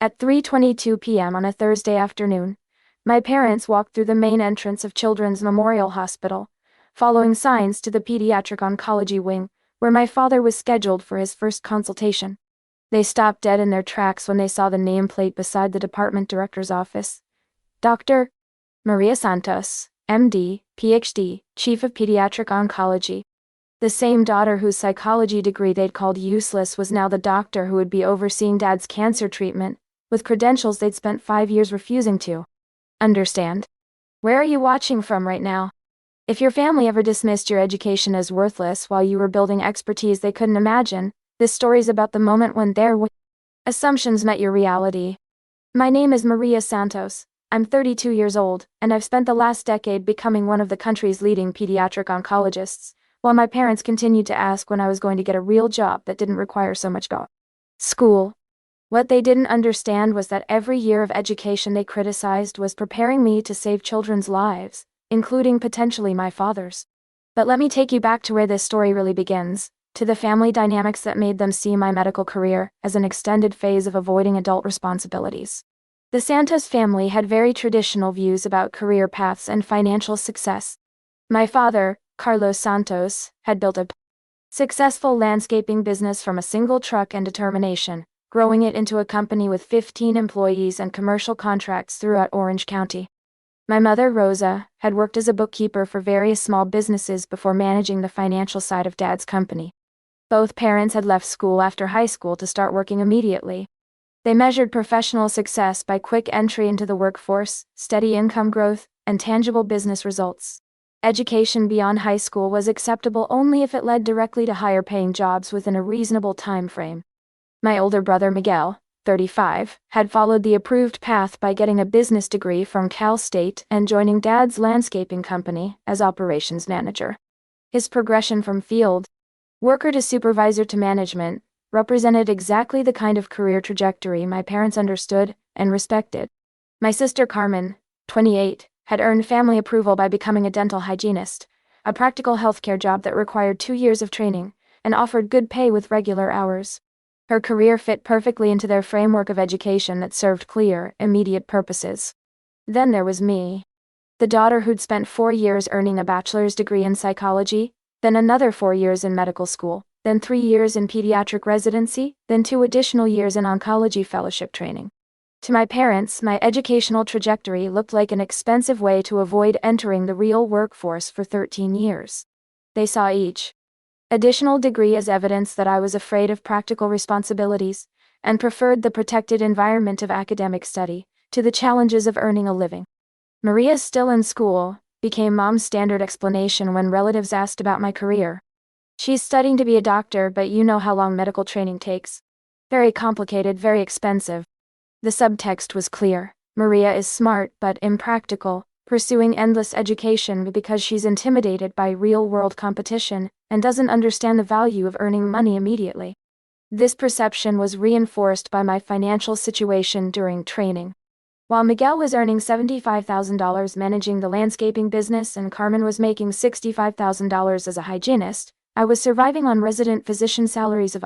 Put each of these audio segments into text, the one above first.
At 3:22 p.m. on a Thursday afternoon, my parents walked through the main entrance of Children's Memorial Hospital, following signs to the pediatric oncology wing, where my father was scheduled for his first consultation. They stopped dead in their tracks when they saw the nameplate beside the department director's office. Dr. Maria Santos, MD, PhD, Chief of Pediatric Oncology. The same daughter whose psychology degree they'd called useless was now the doctor who would be overseeing Dad's cancer treatment, with credentials they'd spent 5 years refusing to understand. Where are you watching from right now? If your family ever dismissed your education as worthless while you were building expertise they couldn't imagine, this story's about the moment when their assumptions met your reality. My name is Maria Santos. I'm 32 years old, and I've spent the last decade becoming one of the country's leading pediatric oncologists, while my parents continued to ask when I was going to get a real job that didn't require so much school. What they didn't understand was that every year of education they criticized was preparing me to save children's lives, including potentially my father's. But let me take you back to where this story really begins, to the family dynamics that made them see my medical career as an extended phase of avoiding adult responsibilities. The Santos family had very traditional views about career paths and financial success. My father, Carlos Santos, had built a successful landscaping business from a single truck and determination, growing it into a company with 15 employees and commercial contracts throughout Orange County. My mother, Rosa, had worked as a bookkeeper for various small businesses before managing the financial side of Dad's company. Both parents had left school after high school to start working immediately. They measured professional success by quick entry into the workforce, steady income growth, and tangible business results. Education beyond high school was acceptable only if it led directly to higher-paying jobs within a reasonable time frame. My older brother Miguel, 35, had followed the approved path by getting a business degree from Cal State and joining Dad's landscaping company as operations manager. His progression from field worker to supervisor to management represented exactly the kind of career trajectory my parents understood and respected. My sister Carmen, 28, had earned family approval by becoming a dental hygienist, a practical healthcare job that required 2 years of training and offered good pay with regular hours. Her career fit perfectly into their framework of education that served clear, immediate purposes. Then there was me, the daughter who'd spent 4 years earning a bachelor's degree in psychology, then another 4 years in medical school, then 3 years in pediatric residency, then 2 additional years in oncology fellowship training. To my parents, my educational trajectory looked like an expensive way to avoid entering the real workforce for 13 years. They saw each additional degree as evidence that I was afraid of practical responsibilities, and preferred the protected environment of academic study to the challenges of earning a living. "Maria's still in school," became Mom's standard explanation when relatives asked about my career. "She's studying to be a doctor, but you know how long medical training takes. Very complicated, very expensive." The subtext was clear. Maria is smart but impractical, pursuing endless education because she's intimidated by real-world competition and doesn't understand the value of earning money immediately. This perception was reinforced by my financial situation during training. While Miguel was earning $75,000 managing the landscaping business and Carmen was making $65,000 as a hygienist, I was surviving on resident physician salaries of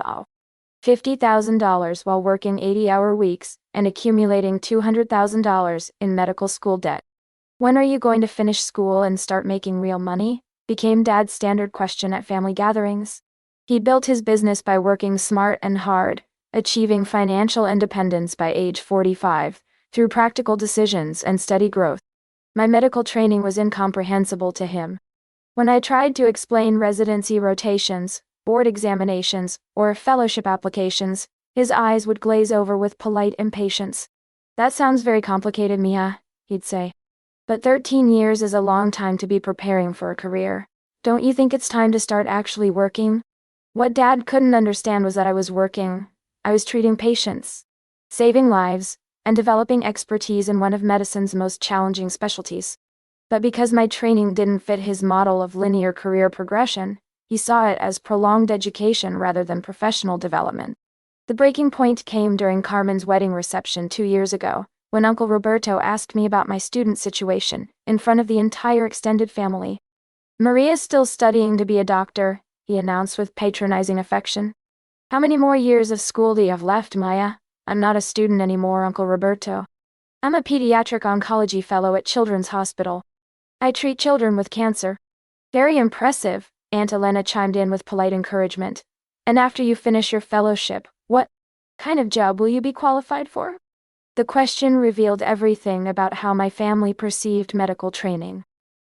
$50,000 while working 80-hour weeks and accumulating $200,000 in medical school debt. "When are you going to finish school and start making real money?" became Dad's standard question at family gatherings. He built his business by working smart and hard, achieving financial independence by age 45, through practical decisions and steady growth. My medical training was incomprehensible to him. When I tried to explain residency rotations, board examinations, or fellowship applications, his eyes would glaze over with polite impatience. "That sounds very complicated, Mia," he'd say. "But 13 years is a long time to be preparing for a career. Don't you think it's time to start actually working?" What Dad couldn't understand was that I was working. I was treating patients, saving lives, and developing expertise in one of medicine's most challenging specialties. But because my training didn't fit his model of linear career progression, he saw it as prolonged education rather than professional development. The breaking point came during Carmen's wedding reception 2 years ago, when Uncle Roberto asked me about my student situation, in front of the entire extended family. "Maria's still studying to be a doctor," he announced with patronizing affection. "How many more years of school do you have left, Maya?" I'm not a student anymore, Uncle Roberto. I'm a pediatric oncology fellow at Children's Hospital. I treat children with cancer. Very impressive, Aunt Elena chimed in with polite encouragement. And after you finish your fellowship, what kind of job will you be qualified for? The question revealed everything about how my family perceived medical training.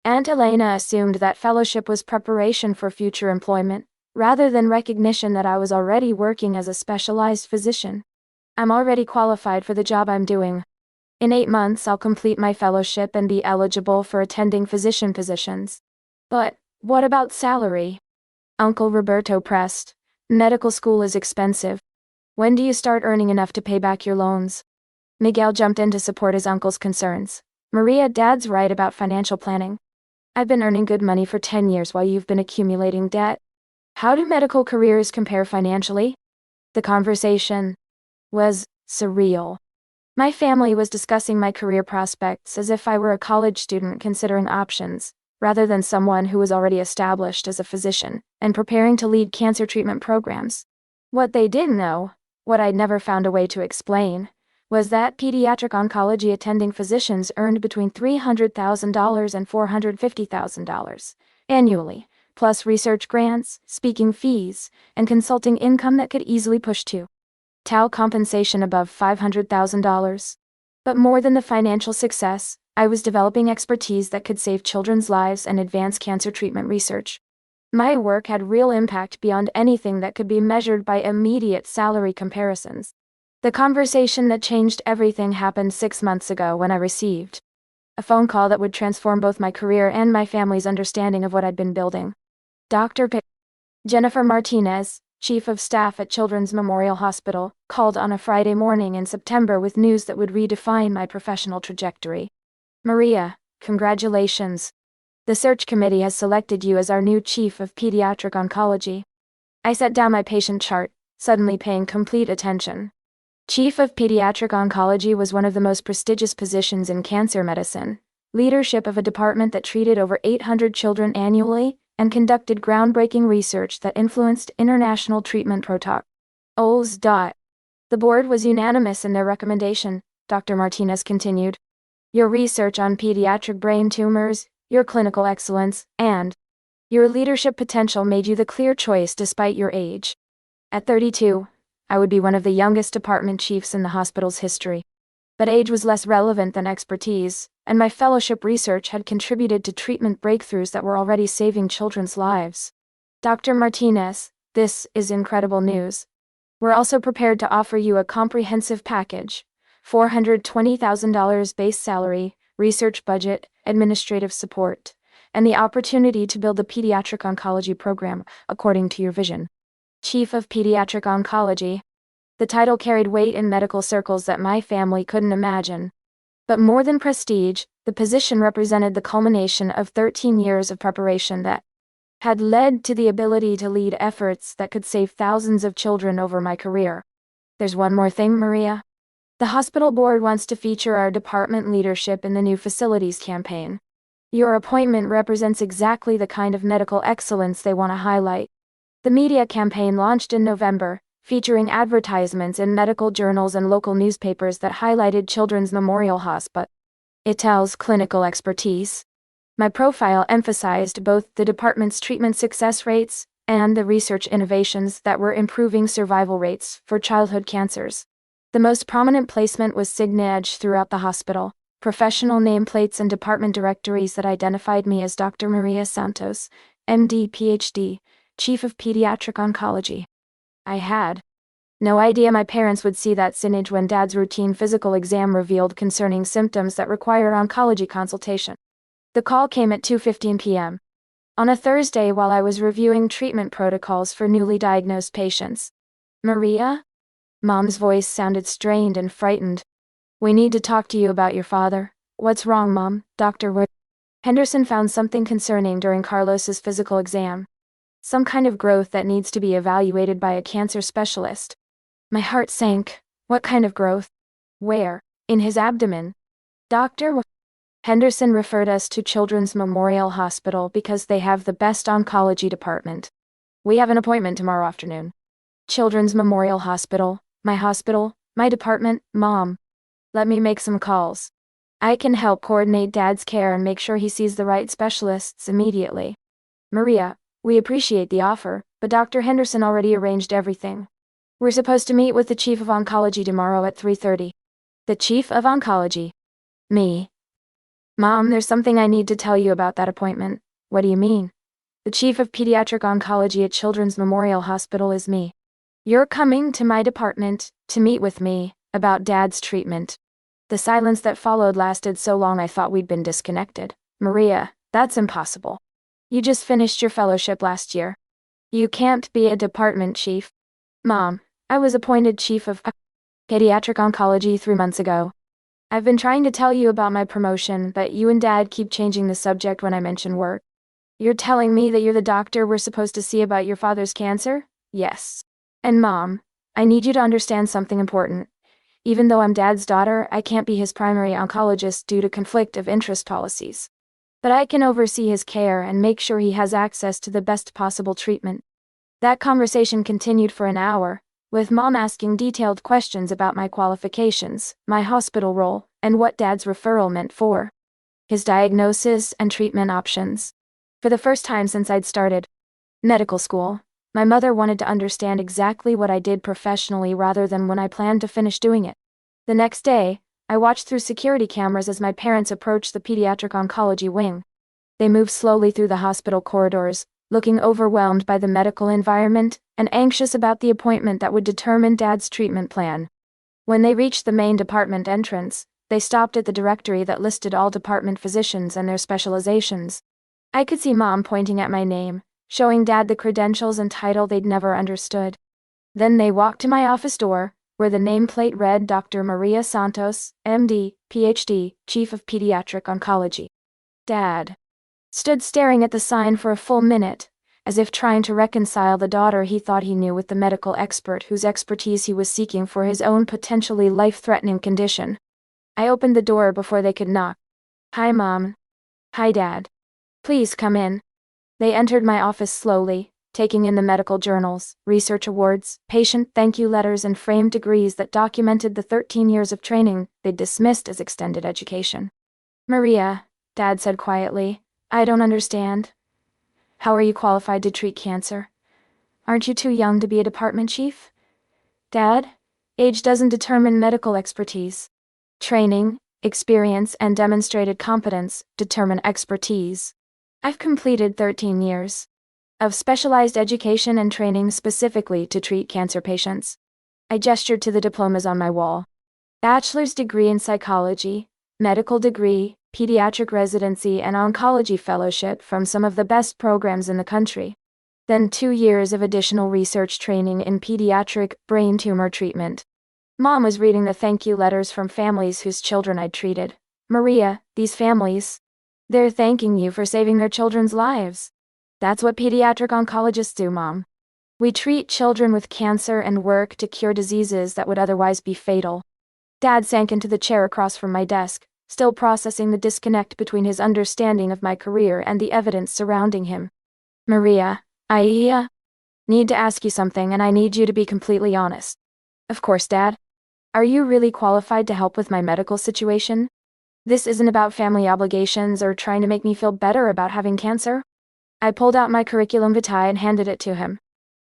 Aunt Elena assumed that fellowship was preparation for future employment, rather than recognition that I was already working as a specialized physician. I'm already qualified for the job I'm doing. In 8 months, I'll complete my fellowship and be eligible for attending physician positions. But what about salary? Uncle Roberto pressed. Medical school is expensive. When do you start earning enough to pay back your loans? Miguel jumped in to support his uncle's concerns. Maria, Dad's right about financial planning. I've been earning good money for 10 years while you've been accumulating debt. How do medical careers compare financially? The conversation was surreal. My family was discussing my career prospects as if I were a college student considering options, rather than someone who was already established as a physician and preparing to lead cancer treatment programs. What they didn't know, what I'd never found a way to explain, was that pediatric oncology attending physicians earned between $300,000 and $450,000 annually, plus research grants, speaking fees, and consulting income that could easily push to TAU compensation above $500,000. But more than the financial success, I was developing expertise that could save children's lives and advance cancer treatment research. My work had real impact beyond anything that could be measured by immediate salary comparisons. The conversation that changed everything happened 6 months ago when I received a phone call that would transform both my career and my family's understanding of what I'd been building. Dr. Jennifer Martinez, Chief of Staff at Children's Memorial Hospital, called on a Friday morning in September with news that would redefine my professional trajectory. Maria, congratulations. The search committee has selected you as our new Chief of Pediatric Oncology. I set down my patient chart, suddenly paying complete attention. Chief of Pediatric Oncology was one of the most prestigious positions in cancer medicine, leadership of a department that treated over 800 children annually and conducted groundbreaking research that influenced international treatment protocols. The board was unanimous in their recommendation, Dr. Martinez continued. Your research on pediatric brain tumors, your clinical excellence, and your leadership potential made you the clear choice despite your age. At 32, I would be one of the youngest department chiefs in the hospital's history. But age was less relevant than expertise, and my fellowship research had contributed to treatment breakthroughs that were already saving children's lives. Dr. Martinez, this is incredible news. We're also prepared to offer you a comprehensive package: $420,000 base salary, research budget, administrative support, and the opportunity to build the pediatric oncology program according to your vision. Chief of Pediatric Oncology. The title carried weight in medical circles that my family couldn't imagine. But more than prestige, the position represented the culmination of 13 years of preparation that had led to the ability to lead efforts that could save thousands of children over my career. There's one more thing, Maria. The hospital board wants to feature our department leadership in the new facilities campaign. Your appointment represents exactly the kind of medical excellence they want to highlight. The media campaign launched in November, featuring advertisements in medical journals and local newspapers that highlighted Children's Memorial Hospital's clinical expertise. My profile emphasized both the department's treatment success rates and the research innovations that were improving survival rates for childhood cancers. The most prominent placement was signage throughout the hospital, professional nameplates and department directories that identified me as Dr. Maria Santos, MD, PhD, Chief of Pediatric Oncology. I had no idea my parents would see that signage when Dad's routine physical exam revealed concerning symptoms that required oncology consultation. The call came at 2:15 p.m. on a Thursday while I was reviewing treatment protocols for newly diagnosed patients. Maria? Mom's voice sounded strained and frightened. We need to talk to you about your father. What's wrong, Mom? Dr. Henderson found something concerning during Carlos's physical exam. Some kind of growth that needs to be evaluated by a cancer specialist. My heart sank. What kind of growth? Where? In his abdomen. Dr. Henderson referred us to Children's Memorial Hospital because they have the best oncology department. We have an appointment tomorrow afternoon. Children's Memorial Hospital, my hospital, My department, Mom. Let me make some calls. I can help coordinate Dad's care and make sure he sees the right specialists immediately. Maria, we appreciate the offer, but Dr. Henderson already arranged everything. We're supposed to meet with the Chief of Oncology tomorrow at 3:30. The Chief of Oncology? Me. Mom, there's something I need to tell you about that appointment. What do you mean? The Chief of Pediatric Oncology at Children's Memorial Hospital is me. You're coming to my department to meet with me about Dad's treatment. The silence that followed lasted so long I thought we'd been disconnected. Maria, that's impossible. You just finished your fellowship last year. You can't be a department chief. Mom, I was appointed Chief of Pediatric Oncology 3 months ago. I've been trying to tell you about my promotion, but you and Dad keep changing the subject when I mention work. You're telling me that you're the doctor we're supposed to see about your father's cancer? Yes. And Mom, I need you to understand something important. Even though I'm Dad's daughter, I can't be his primary oncologist due to conflict of interest policies. But I can oversee his care and make sure he has access to the best possible treatment. That conversation continued for an hour, with Mom asking detailed questions about my qualifications, my hospital role, and what Dad's referral meant for his diagnosis and treatment options. For the first time since I'd started medical school, my mother wanted to understand exactly what I did professionally rather than when I planned to finish doing it. The next day, I watched through security cameras as my parents approached the pediatric oncology wing. They moved slowly through the hospital corridors, looking overwhelmed by the medical environment and anxious about the appointment that would determine Dad's treatment plan. When they reached the main department entrance, they stopped at the directory that listed all department physicians and their specializations. I could see Mom pointing at my name, showing Dad the credentials and title they'd never understood. Then they walked to my office door, where the nameplate read Dr. Maria Santos, MD, PhD, Chief of Pediatric Oncology. Dad stood staring at the sign for a full minute, as if trying to reconcile the daughter he thought he knew with the medical expert whose expertise he was seeking for his own potentially life-threatening condition. I opened the door before they could knock. Hi, Mom. Hi, Dad. Please come in. They entered my office slowly, taking in the medical journals, research awards, patient thank you letters and framed degrees that documented the 13 years of training they'd dismissed as extended education. Maria, Dad said quietly, I don't understand. How are you qualified to treat cancer? Aren't you too young to be a department chief? Dad, age doesn't determine medical expertise. Training, experience, and demonstrated competence determine expertise. I've completed 13 years of specialized education and training specifically to treat cancer patients. I gestured to the diplomas on my wall. Bachelor's degree in psychology, medical degree, pediatric residency, and oncology fellowship from some of the best programs in the country. Then 2 years of additional research training in pediatric brain tumor treatment. Mom was reading the thank you letters from families whose children I'd treated. Maria, these families, they're thanking you for saving their children's lives. That's what pediatric oncologists do, Mom. We treat children with cancer and work to cure diseases that would otherwise be fatal. Dad sank into the chair across from my desk, still processing the disconnect between his understanding of my career and the evidence surrounding him. Maria, I need to ask you something, and I need you to be completely honest. Of course, Dad. Are you really qualified to help with my medical situation? This isn't about family obligations or trying to make me feel better about having cancer. I pulled out my curriculum vitae and handed it to him.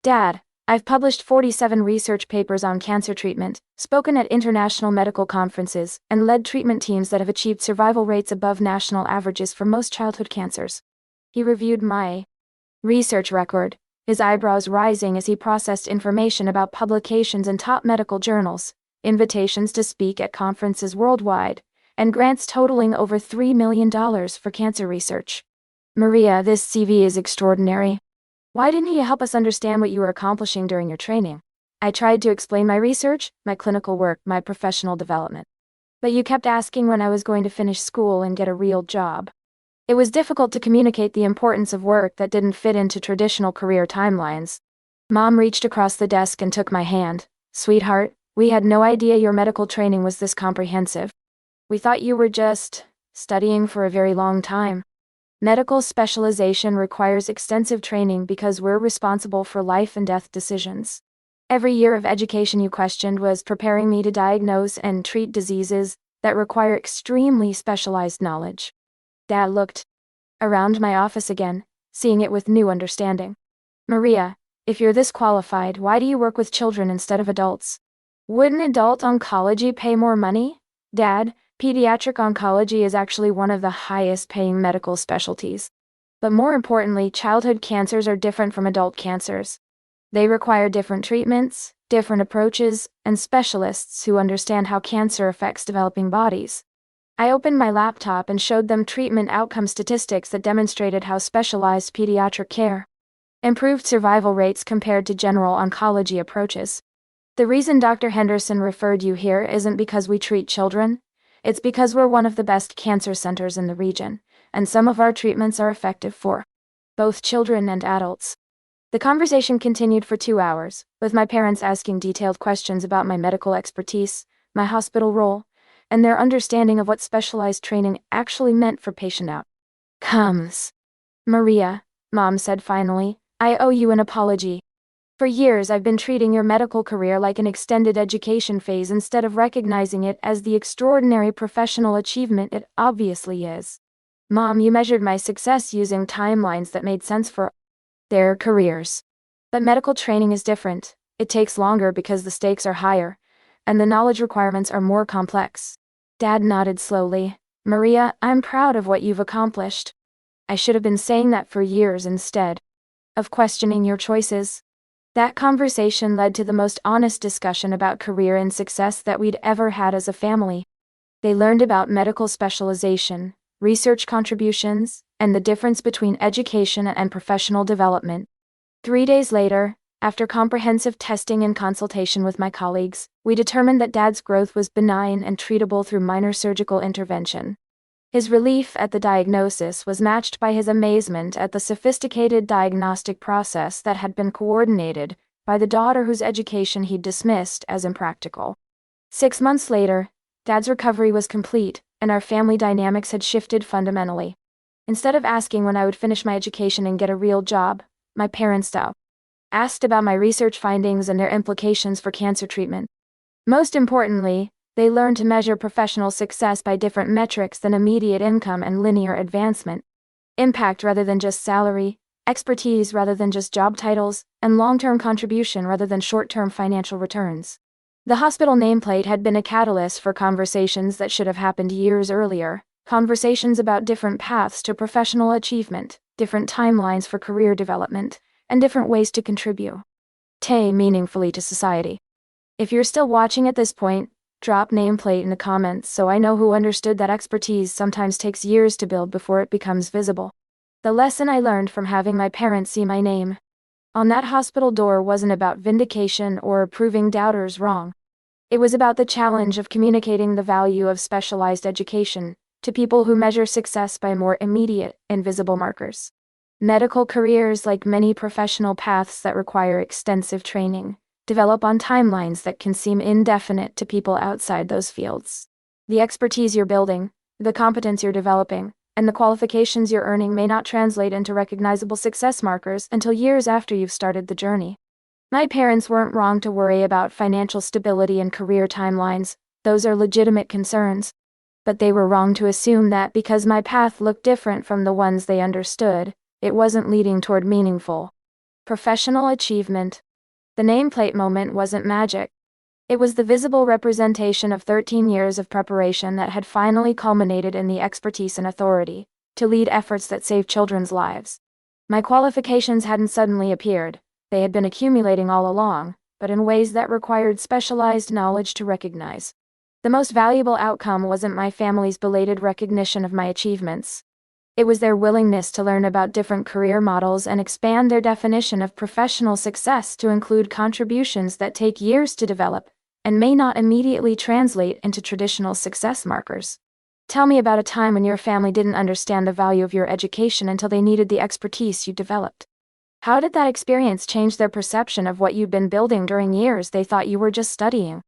Dad, I've published 47 research papers on cancer treatment, spoken at international medical conferences, and led treatment teams that have achieved survival rates above national averages for most childhood cancers. He reviewed my research record, his eyebrows rising as he processed information about publications in top medical journals, invitations to speak at conferences worldwide, and grants totaling over $3 million for cancer research. Maria, this CV is extraordinary. Why didn't he help us understand what you were accomplishing during your training? I tried to explain my research, my clinical work, my professional development. But you kept asking when I was going to finish school and get a real job. It was difficult to communicate the importance of work that didn't fit into traditional career timelines. Mom reached across the desk and took my hand. Sweetheart, we had no idea your medical training was this comprehensive. We thought you were just studying for a very long time. Medical specialization requires extensive training because we're responsible for life and death decisions. Every year of education you questioned was preparing me to diagnose and treat diseases that require extremely specialized knowledge. Dad looked around my office again, seeing it with new understanding. Maria, if you're this qualified, why do you work with children instead of adults? Wouldn't adult oncology pay more money? Dad, pediatric oncology is actually one of the highest paying medical specialties. But more importantly, childhood cancers are different from adult cancers. They require different treatments, different approaches, and specialists who understand how cancer affects developing bodies. I opened my laptop and showed them treatment outcome statistics that demonstrated how specialized pediatric care improved survival rates compared to general oncology approaches. The reason Dr. Henderson referred you here isn't because we treat children, it's because we're one of the best cancer centers in the region, and some of our treatments are effective for both children and adults. The conversation continued for 2 hours, with my parents asking detailed questions about my medical expertise, my hospital role, and their understanding of what specialized training actually meant for patient outcomes. Maria, Mom said finally, I owe you an apology. For years I've been treating your medical career like an extended education phase instead of recognizing it as the extraordinary professional achievement it obviously is. Mom, you measured my success using timelines that made sense for their careers. But medical training is different. It takes longer because the stakes are higher, and the knowledge requirements are more complex. Dad nodded slowly. Maria, I'm proud of what you've accomplished. I should have been saying that for years instead of questioning your choices. That conversation led to the most honest discussion about career and success that we'd ever had as a family. They learned about medical specialization, research contributions, and the difference between education and professional development. 3 days later, after comprehensive testing and consultation with my colleagues, we determined that Dad's growth was benign and treatable through minor surgical intervention. His relief at the diagnosis was matched by his amazement at the sophisticated diagnostic process that had been coordinated by the daughter whose education he'd dismissed as impractical. 6 months later, Dad's recovery was complete, and our family dynamics had shifted fundamentally. Instead of asking when I would finish my education and get a real job, my parents asked about my research findings and their implications for cancer treatment. Most importantly, they learned to measure professional success by different metrics than immediate income and linear advancement. Impact rather than just salary, expertise rather than just job titles, and long-term contribution rather than short-term financial returns. The hospital nameplate had been a catalyst for conversations that should have happened years earlier, conversations about different paths to professional achievement, different timelines for career development, and different ways to contribute meaningfully to society. If you're still watching at this point, drop nameplate in the comments so I know who understood that expertise sometimes takes years to build before it becomes visible. The lesson I learned from having my parents see my name on that hospital door wasn't about vindication or proving doubters wrong. It was about the challenge of communicating the value of specialized education to people who measure success by more immediate, invisible markers. Medical careers, like many professional paths that require extensive training, develop on timelines that can seem indefinite to people outside those fields. The expertise you're building, the competence you're developing, and the qualifications you're earning may not translate into recognizable success markers until years after you've started the journey. My parents weren't wrong to worry about financial stability and career timelines. Those are legitimate concerns. But they were wrong to assume that because my path looked different from the ones they understood, it wasn't leading toward meaningful professional achievement. The nameplate moment wasn't magic. It was the visible representation of 13 years of preparation that had finally culminated in the expertise and authority to lead efforts that save children's lives. My qualifications hadn't suddenly appeared. They had been accumulating all along, but in ways that required specialized knowledge to recognize. The most valuable outcome wasn't my family's belated recognition of my achievements. It was their willingness to learn about different career models and expand their definition of professional success to include contributions that take years to develop and may not immediately translate into traditional success markers. Tell me about a time when your family didn't understand the value of your education until they needed the expertise you developed. How did that experience change their perception of what you'd been building during years they thought you were just studying?